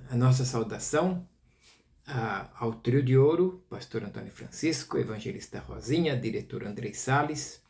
a nossa saudação ao trio de ouro, pastor Antônio Francisco, evangelista Rosinha, diretor Andrei Salles.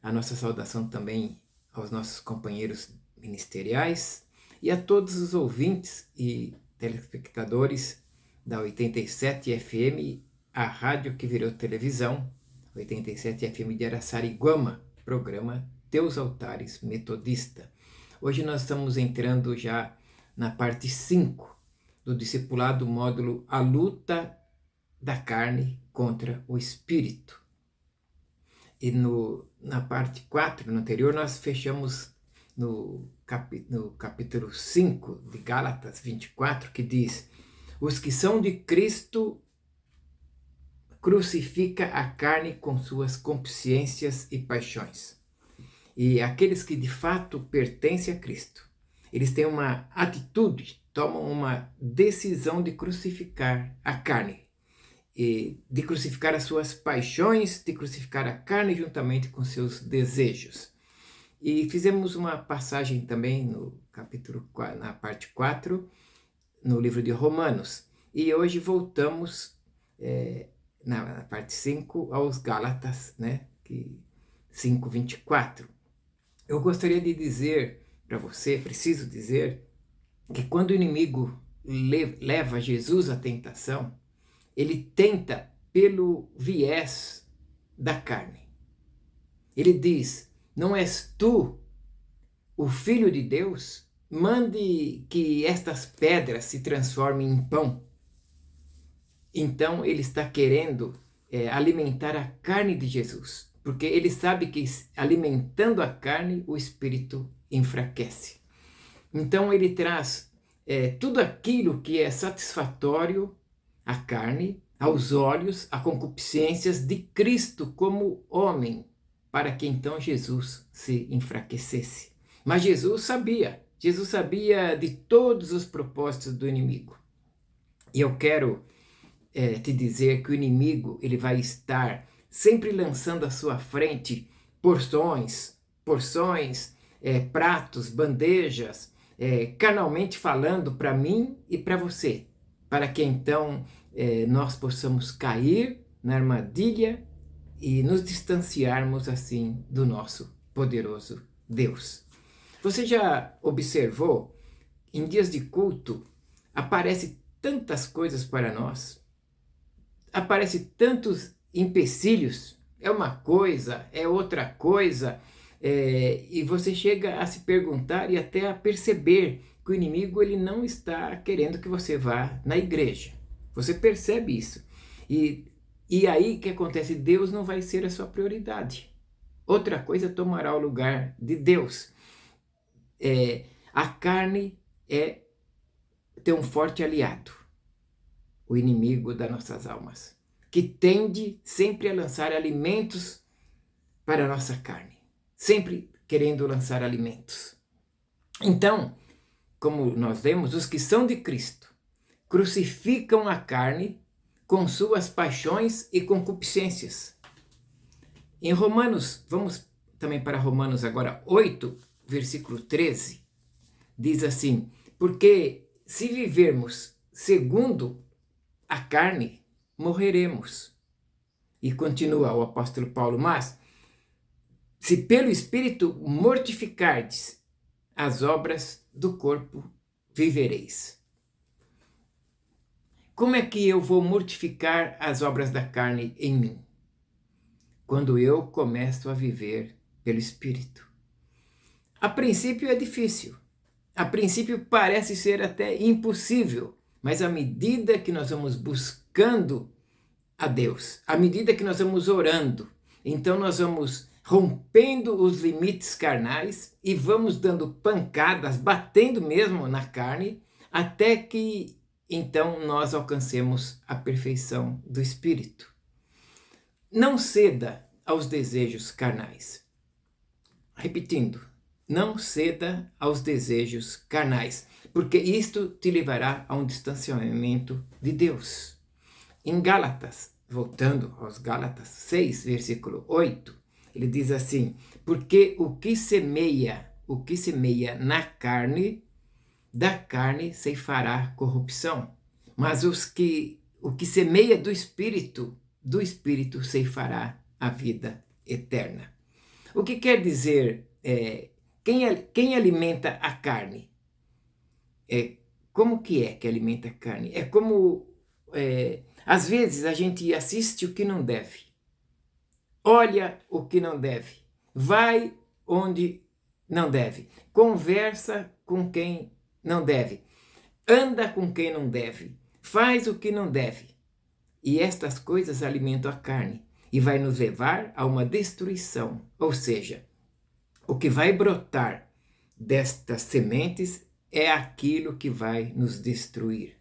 A nossa saudação também aos nossos companheiros ministeriais e a todos os ouvintes e telespectadores da 87 FM, a rádio que virou televisão, 87 FM de Araçariguama, programa Teus Altares Metodista. Hoje nós estamos entrando já na parte 5 do discipulado módulo A Luta da Carne contra o Espírito. E na parte 4, no anterior, nós fechamos no capítulo 5 de Gálatas 24, que diz: os que são de Cristo crucifica a carne com suas concupiscências e paixões. E aqueles que de fato pertencem a Cristo, eles têm uma atitude, tomam uma decisão de crucificar a carne, e de crucificar as suas paixões, de crucificar a carne juntamente com seus desejos. E fizemos uma passagem também no capítulo 4, na parte 4, no livro de Romanos. E hoje voltamos na parte 5 aos Gálatas, né? 5:24. Eu gostaria de dizer para você, preciso dizer, que quando o inimigo leva Jesus à tentação, ele tenta pelo viés da carne. Ele diz: não és tu o Filho de Deus? Mande que estas pedras se transformem em pão. Então ele está querendo alimentar a carne de Jesus, porque ele sabe que alimentando a carne, o espírito enfraquece. Então ele traz tudo aquilo que é satisfatório à carne, aos olhos, a concupiscências de Cristo como homem, para que então Jesus se enfraquecesse. Mas Jesus sabia de todos os propósitos do inimigo. E eu quero te dizer que o inimigo ele vai estar sempre lançando à sua frente porções, pratos, bandejas, carnalmente falando para mim e para você, para que então nós possamos cair na armadilha e nos distanciarmos assim do nosso poderoso Deus. Você já observou, em dias de culto, aparece tantas coisas para nós, aparece tantos empecilhos, é uma coisa, é outra coisa, e você chega a se perguntar e até a perceber que o inimigo ele não está querendo que você vá na igreja. Você percebe isso. E aí o que acontece? Deus não vai ser a sua prioridade. Outra coisa tomará o lugar de Deus. A carne tem um forte aliado, o inimigo das nossas almas, que tende sempre a lançar alimentos para a nossa carne, sempre querendo lançar alimentos. Então, como nós vemos, os que são de Cristo crucificam a carne com suas paixões e concupiscências. Em Romanos, vamos também para Romanos agora 8, versículo 13, diz assim: porque se vivermos segundo a carne, morreremos. E continua o apóstolo Paulo: mas se pelo Espírito mortificardes as obras do corpo, vivereis. Como é que eu vou mortificar as obras da carne em mim? Quando eu começo a viver pelo Espírito. A princípio é difícil. A princípio parece ser até impossível. Mas à medida que nós vamos buscando a Deus, à medida que nós vamos orando, então nós vamos rompendo os limites carnais e vamos dando pancadas, batendo mesmo na carne, até que então nós alcancemos a perfeição do Espírito. Não ceda aos desejos carnais. Repetindo, não ceda aos desejos carnais, porque isto te levará a um distanciamento de Deus. Em Gálatas, voltando aos Gálatas 6, versículo 8, ele diz assim: porque o que semeia na carne, da carne ceifará corrupção, mas o que semeia do Espírito ceifará a vida eterna. O que quer dizer, quem alimenta a carne? Como que alimenta a carne? É como, às vezes, a gente assiste o que não deve, olha o que não deve, vai onde não deve, conversa com quem não deve, anda com quem não deve, faz o que não deve. E estas coisas alimentam a carne e vai nos levar a uma destruição. Ou seja, o que vai brotar destas sementes é aquilo que vai nos destruir.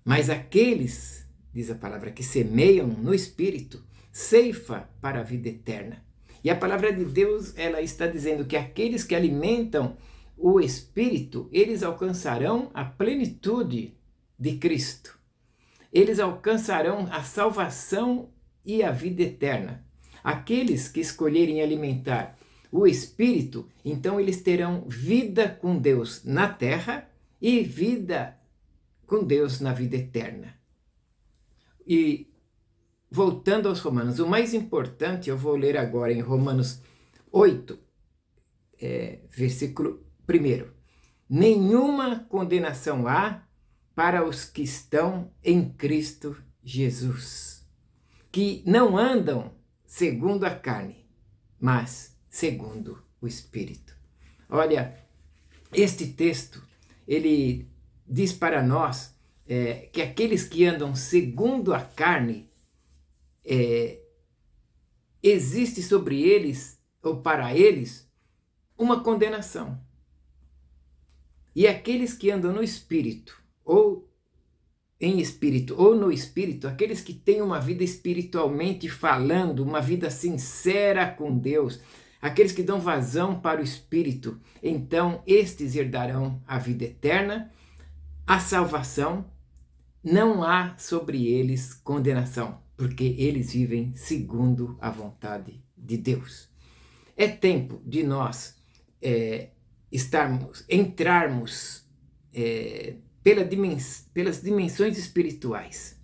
Mas aqueles, diz a palavra, que semeiam no Espírito, ceifa para a vida eterna. E a palavra de Deus, ela está dizendo que aqueles que alimentam o Espírito, eles alcançarão a plenitude de Cristo. Eles alcançarão a salvação e a vida eterna. Aqueles que escolherem alimentar o Espírito, então eles terão vida com Deus na terra e vida com Deus na vida eterna. E voltando aos Romanos, o mais importante eu vou ler agora em Romanos 8, versículo 1. Nenhuma condenação há para os que estão em Cristo Jesus, que não andam segundo a carne, mas segundo o Espírito. Olha, este texto, ele diz para nós que aqueles que andam segundo a carne, existe sobre eles, ou para eles, uma condenação. E aqueles que andam no Espírito, ou em Espírito, ou no Espírito, aqueles que têm uma vida espiritualmente falando, uma vida sincera com Deus, aqueles que dão vazão para o Espírito, então estes herdarão a vida eterna, a salvação, não há sobre eles condenação, porque eles vivem segundo a vontade de Deus. É tempo de nós entrarmos pelas dimensões espirituais.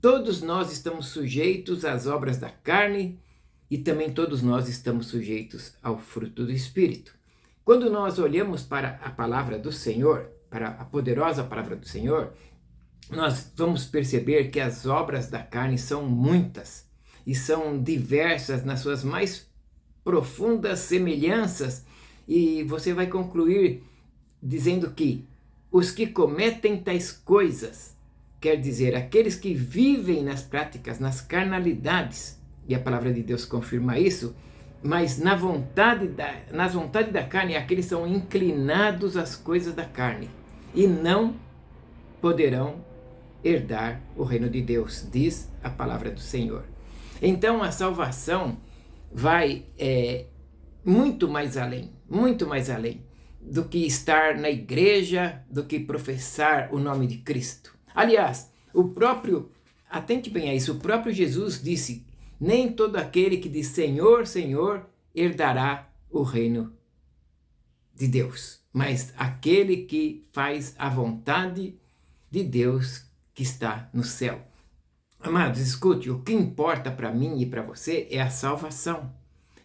Todos nós estamos sujeitos às obras da carne e também todos nós estamos sujeitos ao fruto do Espírito. Quando nós olhamos para a palavra do Senhor, para a poderosa palavra do Senhor, nós vamos perceber que as obras da carne são muitas e são diversas nas suas mais profundas semelhanças, e você vai concluir dizendo que os que cometem tais coisas, quer dizer, aqueles que vivem nas práticas, nas carnalidades, e a palavra de Deus confirma isso, mas nas vontades da carne, aqueles são inclinados às coisas da carne e não poderão herdar o reino de Deus, diz a palavra do Senhor. Então a salvação vai muito mais além do que estar na igreja, do que professar o nome de Cristo. Aliás, atente bem a isso, o próprio Jesus disse: nem todo aquele que diz Senhor, Senhor, herdará o reino de Deus, mas aquele que faz a vontade de Deus que está no céu. Amados, escute, o que importa para mim e para você é a salvação.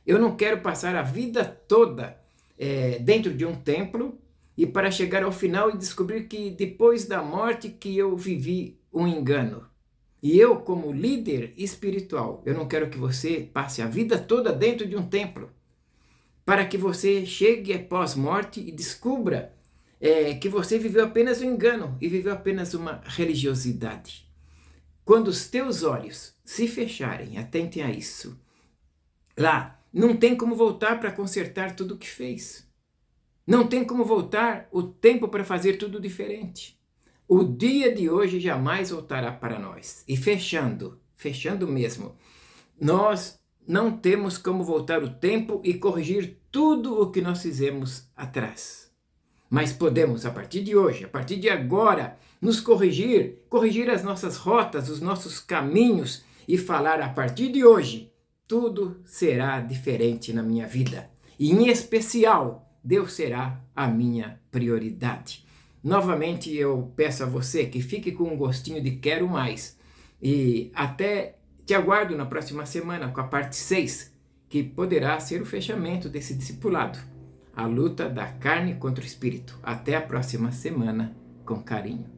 Eu não quero passar a vida toda dentro de um templo e para chegar ao final e descobrir que depois da morte que eu vivi um engano. E eu, como líder espiritual, eu não quero que você passe a vida toda dentro de um templo, para que você chegue após morte e descubra que você viveu apenas um engano e viveu apenas uma religiosidade. Quando os teus olhos se fecharem, atentem a isso, lá não tem como voltar para consertar tudo o que fez. Não tem como voltar o tempo para fazer tudo diferente. O dia de hoje jamais voltará para nós. E fechando mesmo, nós não temos como voltar o tempo e corrigir tudo o que nós fizemos atrás. Mas podemos, a partir de hoje, a partir de agora, nos corrigir as nossas rotas, os nossos caminhos e falar: a partir de hoje, tudo será diferente na minha vida. E em especial, Deus será a minha prioridade. Novamente eu peço a você que fique com um gostinho de quero mais. E até te aguardo na próxima semana com a parte 6, que poderá ser o fechamento desse discipulado. A luta da carne contra o espírito. Até a próxima semana, com carinho.